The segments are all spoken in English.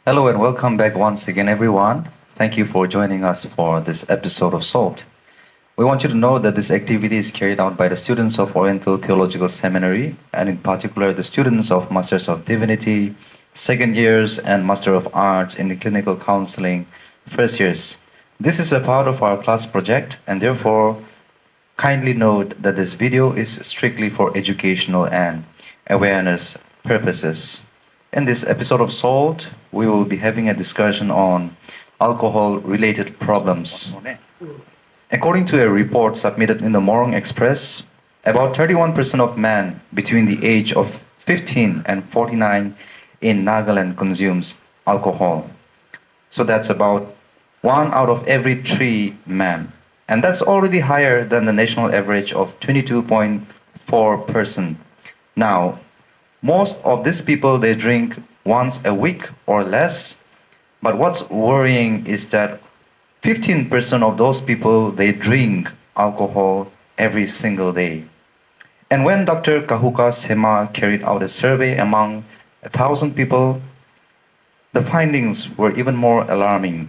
Hello and welcome back once again, everyone. Thank you for joining us for this episode of SALT. We want you to know that this activity is carried out by the students of Oriental Theological Seminary, and in particular, the students of Masters of Divinity, second years, and Master of Arts in Clinical Counseling, first years. This is a part of our class project, and therefore, kindly note that this video is strictly for educational and awareness purposes. In this episode of SALT, we will be having a discussion on alcohol related problems. According to a report submitted in the Morong Express, about 31% of men between the age of 15 and 49 in Nagaland consumes alcohol. So that's about 1 out of every 3 men. And that's already higher than the national average of 22.4%. Now, most of these people, they drink once a week or less. But what's worrying is that 15% of those people, they drink alcohol every single day. And when Dr. Kahuka Sema carried out a survey among 1,000 people, the findings were even more alarming.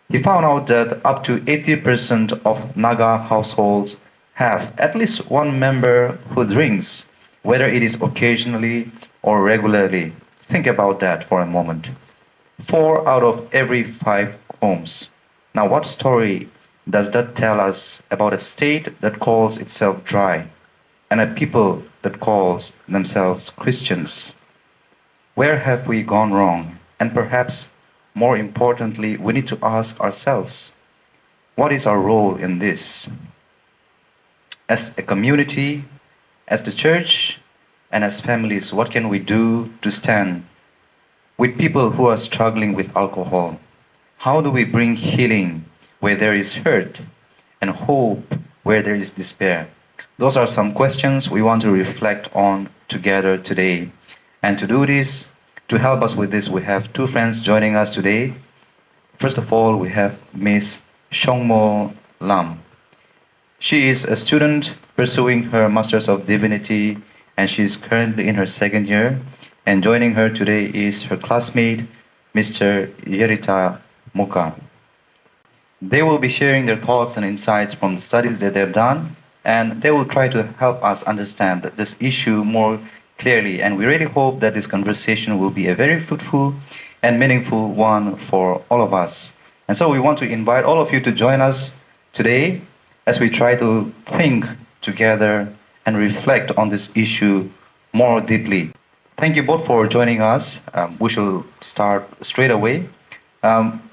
He found out that up to 80% of Naga households have at least one member who drinks, whether it is occasionally or regularly. Think about that for a moment. 4 out of every 5 homes. Now, what story does that tell us about a state that calls itself dry and a people that calls themselves Christians? Where have we gone wrong? And perhaps more importantly, we need to ask ourselves, what is our role in this? As a community, as the church, and as families, what can we do to stand with people who are struggling with alcohol? How do we bring healing where there is hurt and hope where there is despair? Those are some questions we want to reflect on together today. And to do this, to help us with this, we have 2 friends joining us today. First of all, we have Miss Shongmo Lam. She is a student pursuing her Masters of Divinity, and she is currently in her second year. And joining her today is her classmate, Mr. Yerita Muka. They will be sharing their thoughts and insights from the studies that they've done, and they will try to help us understand this issue more clearly. And we really hope that this conversation will be a very fruitful and meaningful one for all of us. And so we want to invite all of you to join us today as we try to think together and reflect on this issue more deeply. Thank you both for joining us. We shall start straight away.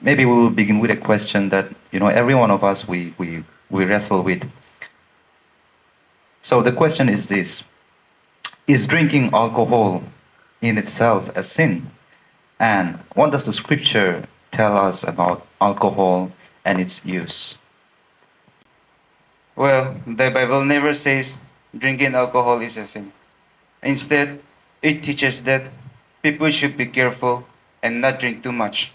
Maybe we will begin with a question that every one of us we wrestle with. So the question is this: is drinking alcohol in itself a sin? And what does the scripture tell us about alcohol and its use? Well, the Bible never says drinking alcohol is a sin. Instead, it teaches that people should be careful and not drink too much.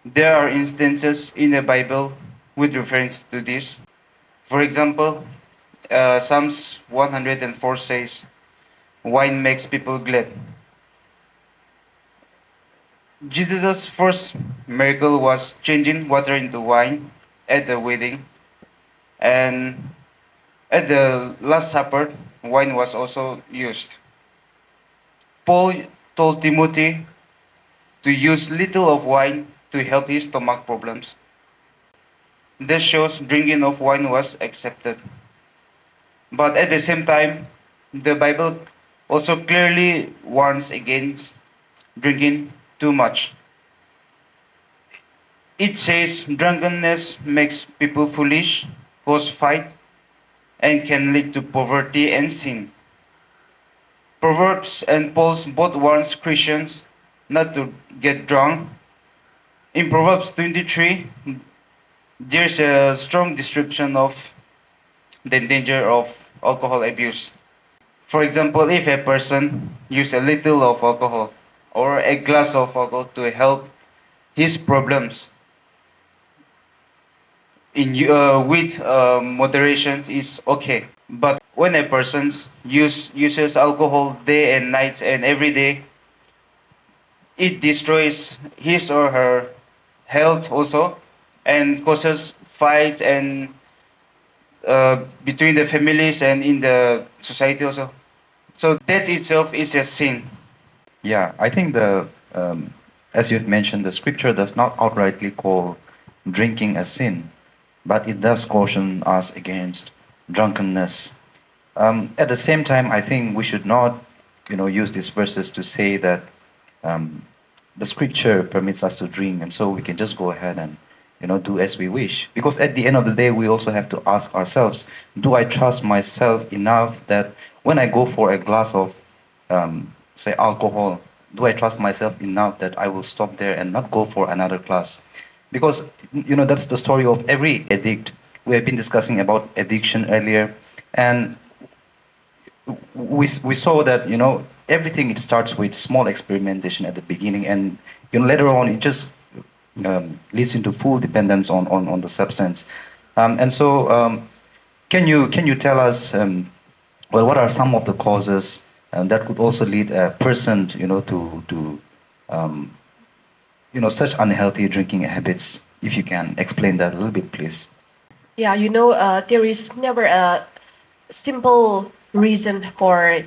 There are instances in the Bible with reference to this. For example, Psalms 104 says, wine makes people glad. Jesus' first miracle was changing water into wine at the wedding, and at the Last Supper, wine was also used. Paul told Timothy to use little of wine to help his stomach problems. This shows drinking of wine was accepted. But at the same time, the Bible also clearly warns against drinking too much. It says drunkenness makes people foolish, cause fight, and can lead to poverty and sin. Proverbs and Paul both warns Christians not to get drunk. In Proverbs 23, there's a strong description of the danger of alcohol abuse. For example, if a person uses a little of alcohol or a glass of alcohol to help his problems with moderation is okay. But when a person uses alcohol day and night and every day, it destroys his or her health also, and causes fights and between the families and in the society also. So that itself is a sin. Yeah, I think as you've mentioned, the scripture does not outrightly call drinking a sin, but it does caution us against drunkenness. At the same time, I think we should not, use these verses to say that um, the scripture permits us to drink, and so we can just go ahead and, do as we wish. Because at the end of the day, we also have to ask ourselves: do I trust myself enough that when I go for a glass of, say, alcohol, do I trust myself enough that I will stop there and not go for another glass? Because that's the story of every addict. We have been discussing about addiction earlier, and we saw that everything, it starts with small experimentation at the beginning, and later on it just leads into full dependence on the substance. And so can you tell us, well, what are some of the causes that could also lead a person to um, such unhealthy drinking habits? If you can explain that a little bit, please. Yeah, there is never a simple reason for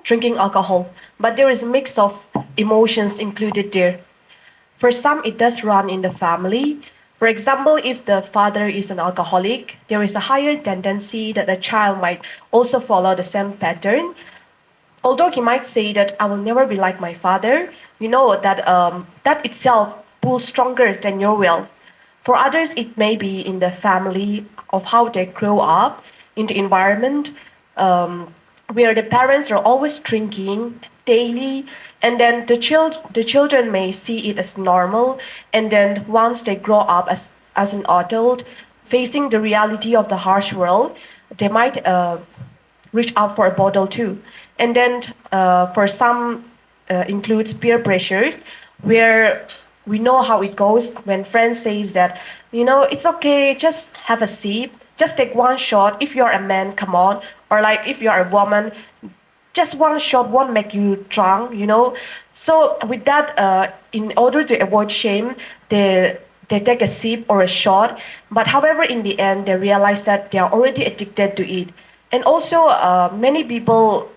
drinking alcohol, but there is a mix of emotions included there. For some, it does run in the family. For example, if the father is an alcoholic, there is a higher tendency that the child might also follow the same pattern. Although he might say that I will never be like my father, that itself pulls stronger than your will. For others, it may be in the family of how they grow up, in the environment um, where the parents are always drinking daily, and then the children may see it as normal, and then once they grow up as an adult, facing the reality of the harsh world, they might reach out for a bottle too. And then for some includes peer pressures, where we know how it goes when friends says that, it's okay, just have a sip, just take one shot. If you're a man, come on. Or like if you're a woman, just one shot won't make you drunk. So with that, in order to avoid shame, they take a sip or a shot. But however, in the end, they realize that they are already addicted to it. And also, many people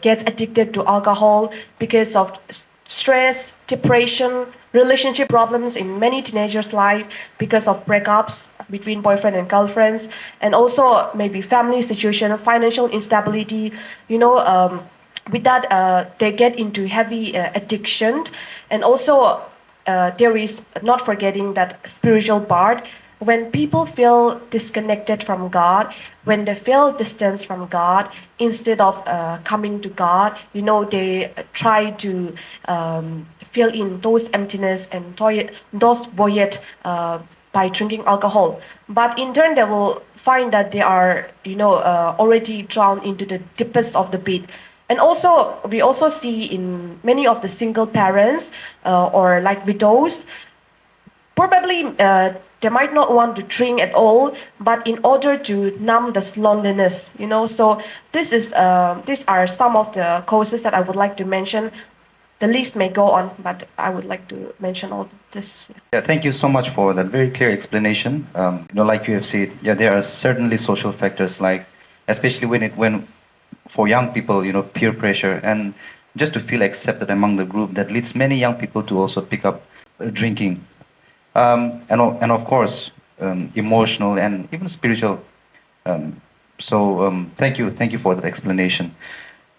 get addicted to alcohol because of stress, depression, relationship problems in many teenagers' life because of breakups between boyfriend and girlfriends, and also maybe family situation, financial instability. With that, they get into heavy addiction, and also there is not forgetting that spiritual part. When people feel disconnected from God, when they feel distance from God, instead of coming to God, they try to fill in those emptiness and those void by drinking alcohol. But in turn, they will find that they are, already drowned into the deepest of the pit. And also, we also see in many of the single parents or like widows, probably they might not want to drink at all, but in order to numb this loneliness. So these are some of the causes that I would like to mention. The list may go on, but I would like to mention all this. Yeah, thank you so much for that very clear explanation. Like you have said, yeah, there are certainly social factors, like especially when for young people, peer pressure and just to feel accepted among the group, that leads many young people to also pick up drinking, and of course, emotional and even spiritual. Thank you for that explanation.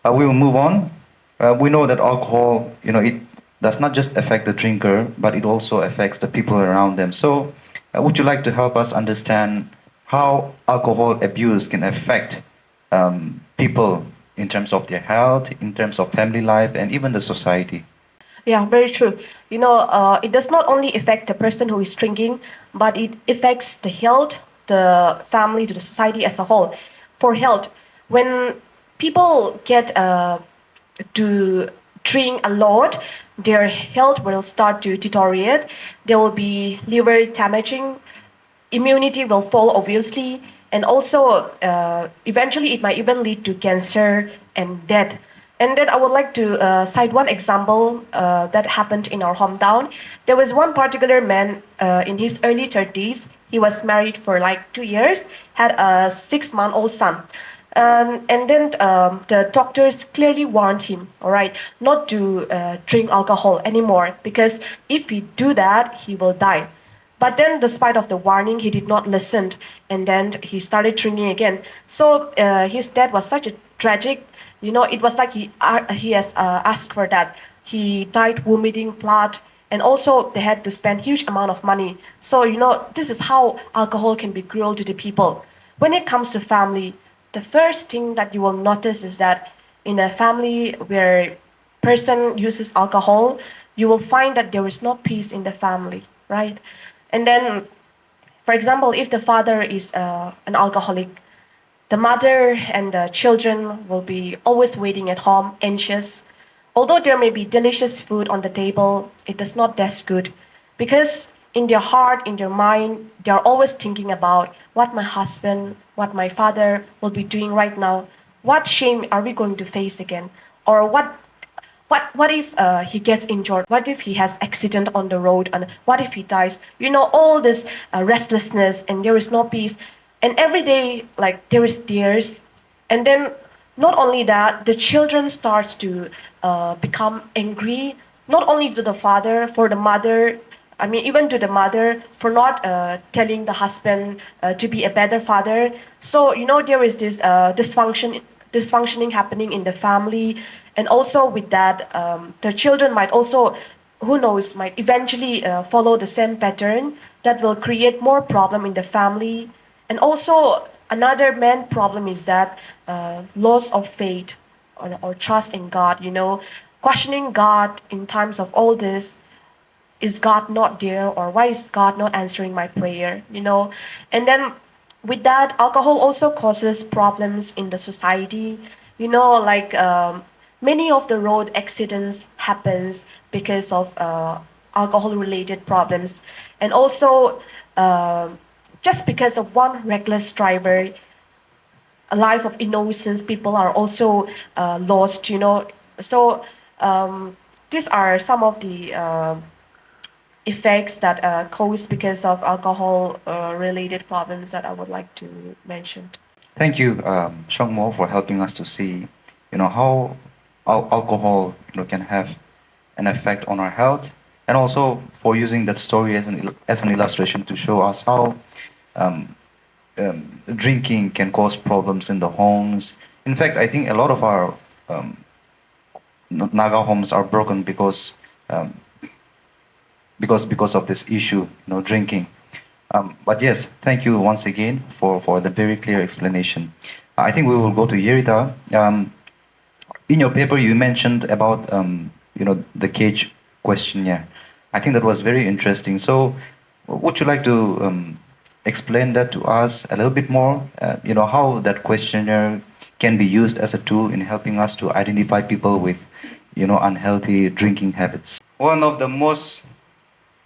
We will move on. We know that alcohol, it does not just affect the drinker, but it also affects the people around them. So, would you like to help us understand how alcohol abuse can affect people in terms of their health, in terms of family life, and even the society? Yeah, very true. It does not only affect the person who is drinking, but it affects the health, the family, the society as a whole. For health, when people get to drink a lot, their health will start to deteriorate. There will be liver damaging, immunity will fall obviously, and also eventually it might even lead to cancer and death. And then I would like to cite one example that happened in our hometown. There was one particular man in his early 30s. He was married for like 2 years, had a 6-month-old son. And then the doctors clearly warned him, all right, not to drink alcohol anymore, because if he do that, he will die. But then, despite of the warning, he did not listen, and then he started drinking again. So his death was such a tragic. You know, it was like he has asked for that. He died vomiting blood, and also they had to spend huge amount of money. So you know, this is how alcohol can be cruel to the people. When it comes to family, the first thing that you will notice is that in a family where person uses alcohol, you will find that there is no peace in the family, right? And then, for example, if the father is an alcoholic, the mother and the children will be always waiting at home, anxious. Although there may be delicious food on the table, it does not taste good because in their heart, in their mind, they are always thinking about what my husband, what my father will be doing right now. What shame are we going to face again? Or what if he gets injured? What if he has accident on the road? And what if he dies? You know, all this restlessness and there is no peace. And every day, like there is tears. And then not only that, the children starts to become angry, not only to the father, for the mother, I mean, even to the mother for not telling the husband to be a better father. So you know there is this dysfunctioning happening in the family, and also with that, the children might also, who knows, might eventually follow the same pattern that will create more problem in the family. And also another main problem is that loss of faith or trust in God. You know, questioning God in times of all this, is God not there, or why is God not answering my prayer, you know? And then with that, alcohol also causes problems in the society, you know, like many of the road accidents happens because of alcohol related problems. And also just because of one reckless driver, a life of innocence, people are also lost, you know. So these are some of the effects that cause because of alcohol related problems that I would like to mention. Thank you, Shongmo, for helping us to see, how alcohol, can have an effect on our health, and also for using that story as an illustration to show us how drinking can cause problems in the homes. In fact, I think a lot of our um, Naga homes are broken um, because of this issue, drinking. But yes, thank you once again for the very clear explanation. I think we will go to Yerita. In your paper, you mentioned about the cage questionnaire. I think that was very interesting. So, would you like to explain that to us a little bit more? How that questionnaire can be used as a tool in helping us to identify people with, unhealthy drinking habits. One of the most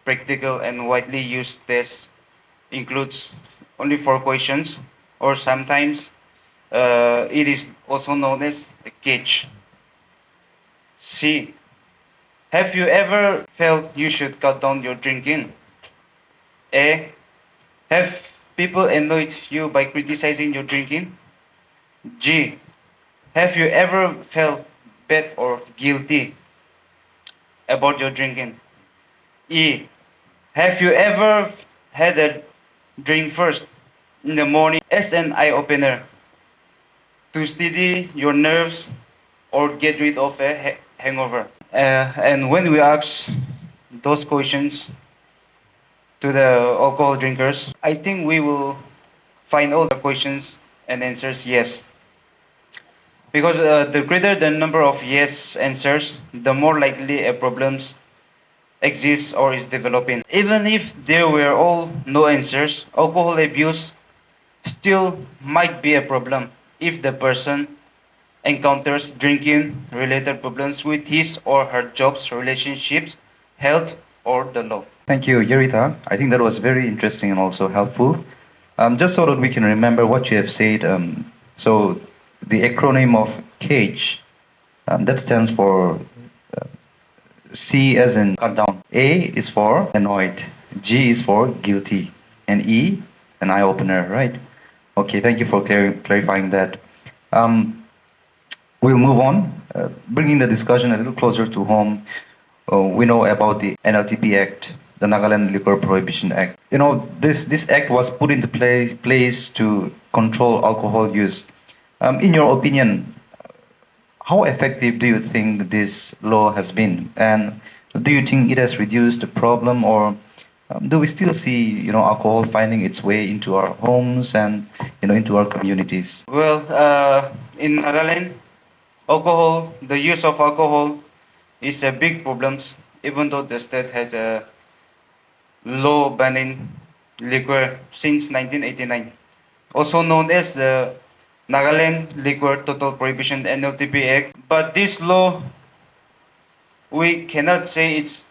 practical and widely used tests includes only 4 questions, or sometimes it is also known as a cage. C. Have you ever felt you should cut down your drinking? A. Have people annoyed you by criticizing your drinking? G. Have you ever felt bad or guilty about your drinking? E. Have you ever had a drink first in the morning as an eye opener to steady your nerves or get rid of a hangover? And when we ask those questions to the alcohol drinkers, I think we will find all the questions and answers yes. Because the greater the number of yes answers, the more likely a problem exists or is developing. Even if there were all no answers, alcohol abuse still might be a problem if the person encounters drinking related problems with his or her jobs, relationships, health, or the law. Thank you, Yerita. I think that was very interesting and also helpful. Just so that we can remember what you have said, so the acronym of CAGE That stands for C as in cut down. A is for annoyed. G is for guilty. And E, an eye opener, right? Okay, thank you for clarifying that. Um, we'll move on, bringing the discussion a little closer to home. We know about the NLTP Act, the Nagaland Liquor Prohibition Act. You know, this act was put into place to control alcohol use. In your opinion, how effective do you think this law has been? And do you think it has reduced the problem, or do we still see, alcohol finding its way into our homes and, into our communities? Well, in Nagaland, the use of alcohol is a big problem, even though the state has a law banning liquor since 1989, also known as the Nagaland Liquor Total Prohibition NLTP Act. But this law, we cannot say it's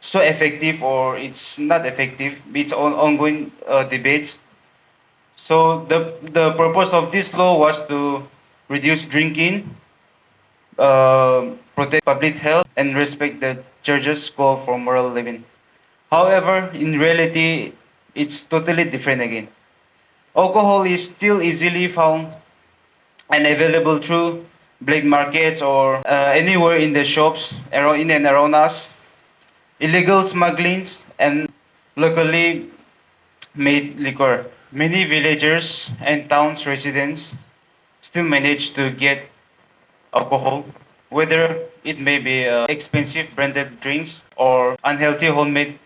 so effective or it's not effective. It's ongoing debates. So the purpose of this law was to reduce drinking, protect public health, and respect the church's call for moral living. However, in reality, it's totally different again. Alcohol is still easily found and available through black markets or anywhere in the shops around in and around us. Illegal smuggling and locally made liquor. Many villagers and towns residents still manage to get alcohol, whether it may be expensive branded drinks or unhealthy homemade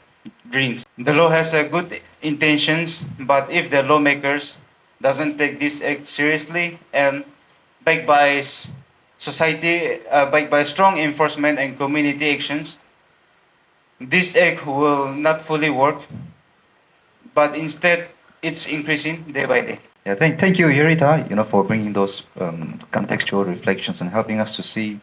drinks. The law has a good intentions, but if the lawmakers doesn't take this act seriously and backed by backed by strong enforcement and community actions, this act will not fully work, but instead it's increasing day by day. Yeah, thank you, Yerita, for bringing those contextual reflections and helping us to see,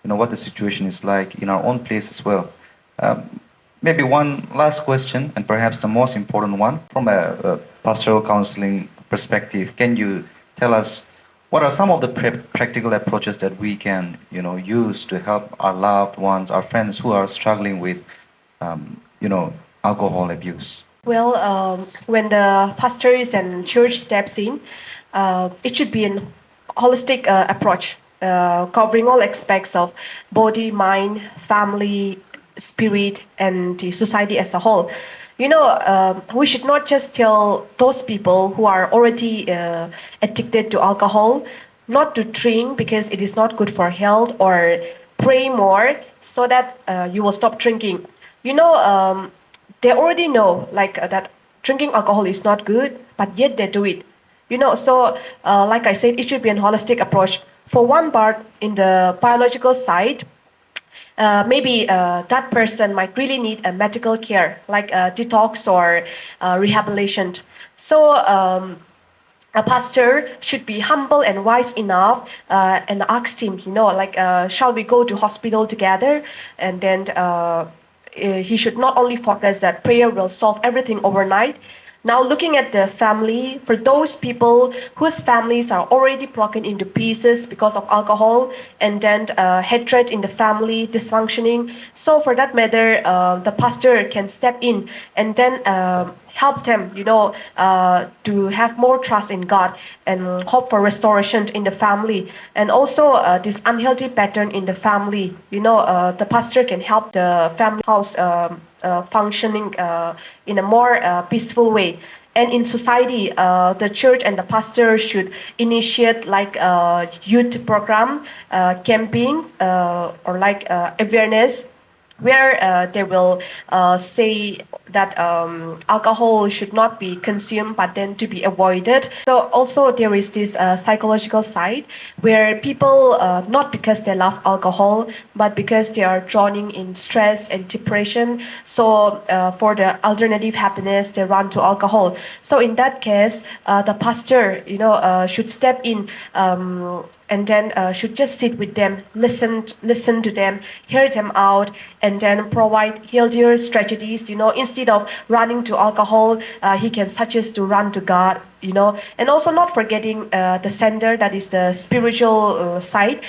what the situation is like in our own place as well. Um, Maybe one last question, and perhaps the most important one, from a pastoral counseling perspective. Can you tell us what are some of the practical approaches that we can, use to help our loved ones, our friends who are struggling with, alcohol abuse? Well, when the pastors and church steps in, it should be a holistic approach, covering all aspects of body, mind, family, spirit, and the society as a whole. We should not just tell those people who are already addicted to alcohol not to drink because it is not good for health, or pray more so that you will stop drinking. They already know that drinking alcohol is not good, but yet they do it. So like I said, it should be a holistic approach. For one part, in the biological side, maybe that person might really need a medical care, like detox or rehabilitation. So a pastor should be humble and wise enough and ask him, shall we go to hospital together? And then he should not only focus that prayer will solve everything overnight. Now, looking at the family, for those people whose families are already broken into pieces because of alcohol, and then hatred in the family, dysfunctioning. So, for that matter, the pastor can step in and then help them, to have more trust in God and hope for restoration in the family. And also, this unhealthy pattern in the family, the pastor can help the family house functioning in a more peaceful way. And in society, the church and the pastor should initiate like a youth program, camping, or like awareness, where they will say that alcohol should not be consumed but then to be avoided. So also there is this psychological side where people, not because they love alcohol, but because they are drowning in stress and depression, so for the alternative happiness they run to alcohol. So in that case, the pastor should step in, and then should just sit with them, listen to them, hear them out, and then provide healthier strategies. Instead of running to alcohol, he can suggest to run to God. And also not forgetting the center, that is the spiritual side.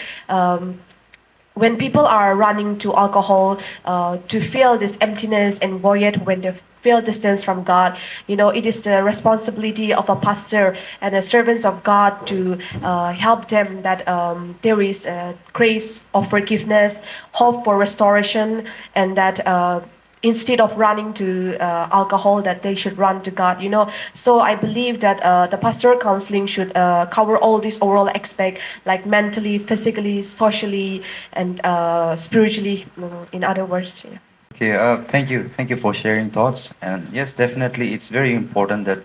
when people are running to alcohol to feel this emptiness and void when they feel distance from God, it is the responsibility of a pastor and the servants of God to help them that there is grace of forgiveness, hope for restoration, and that instead of running to alcohol, that they should run to God. So I believe that the pastoral counseling should cover all these overall aspects, like mentally, physically, socially, and spiritually, in other words. Yeah. Okay, thank you for sharing thoughts. And yes, definitely, it's very important that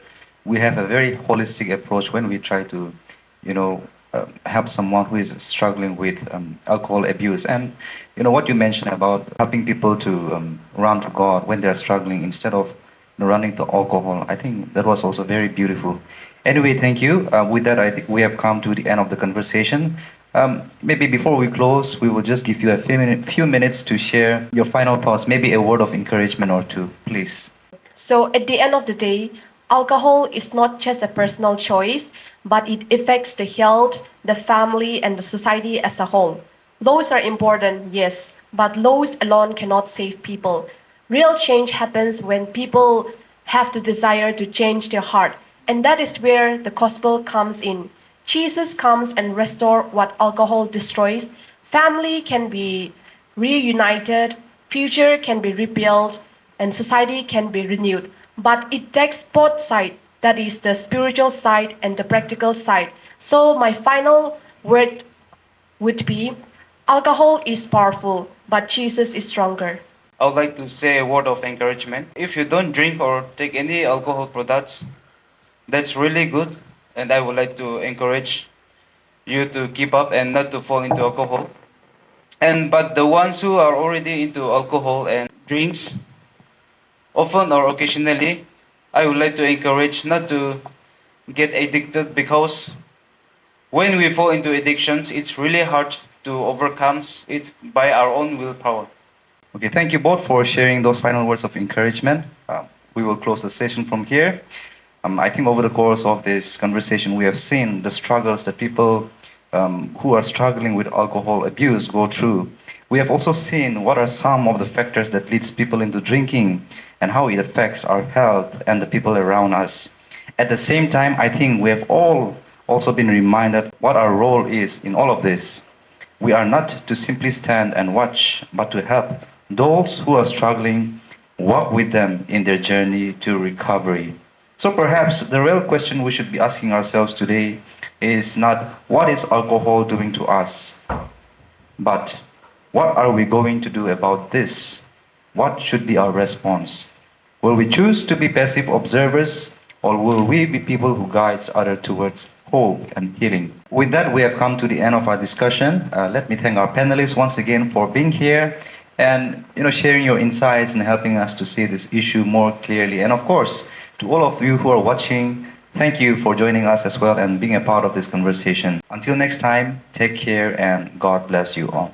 we have a very holistic approach when we try to, you know, help someone who is struggling with alcohol abuse. And what you mentioned about helping people to run to God when they are struggling instead of running to alcohol. I think that was also very beautiful. Anyway, thank you. With that, I think we have come to the end of the conversation. Maybe before we close, we will just give you a few minutes to share your final thoughts, maybe a word of encouragement or two, please. So at the end of the day, alcohol is not just a personal choice, but it affects the health, the family, and the society as a whole. Laws are important, yes, but laws alone cannot save people. Real change happens when people have the desire to change their heart, and that is where the gospel comes in. Jesus comes and restores what alcohol destroys. Family can be reunited, future can be rebuilt, and society can be renewed. But it takes both sides, that is the spiritual side and the practical side. So my final word would be alcohol is powerful, but Jesus is stronger. I would like to say a word of encouragement. If you don't drink or take any alcohol products, that's really good. And I would like to encourage you to keep up and not to fall into alcohol. And but the ones who are already into alcohol and drinks, often or occasionally, I would like to encourage not to get addicted, because when we fall into addictions, it's really hard to overcome it by our own willpower. Okay, thank you both for sharing those final words of encouragement. We will close the session from here. I think over the course of this conversation, we have seen the struggles that people who are struggling with alcohol abuse go through. We have also seen what are some of the factors that leads people into drinking and how it affects our health and the people around us. At the same time, I think we have all also been reminded what our role is in all of this. We are not to simply stand and watch, but to help those who are struggling, walk with them in their journey to recovery. So perhaps the real question we should be asking ourselves today is not what is alcohol doing to us, but what are we going to do about this? What should be our response? Will we choose to be passive observers, or will we be people who guides others towards hope and healing? With that, we have come to the end of our discussion. Let me thank our panelists once again for being here and sharing your insights and helping us to see this issue more clearly. And of course, to all of you who are watching, thank you for joining us as well and being a part of this conversation. Until next time, take care and God bless you all.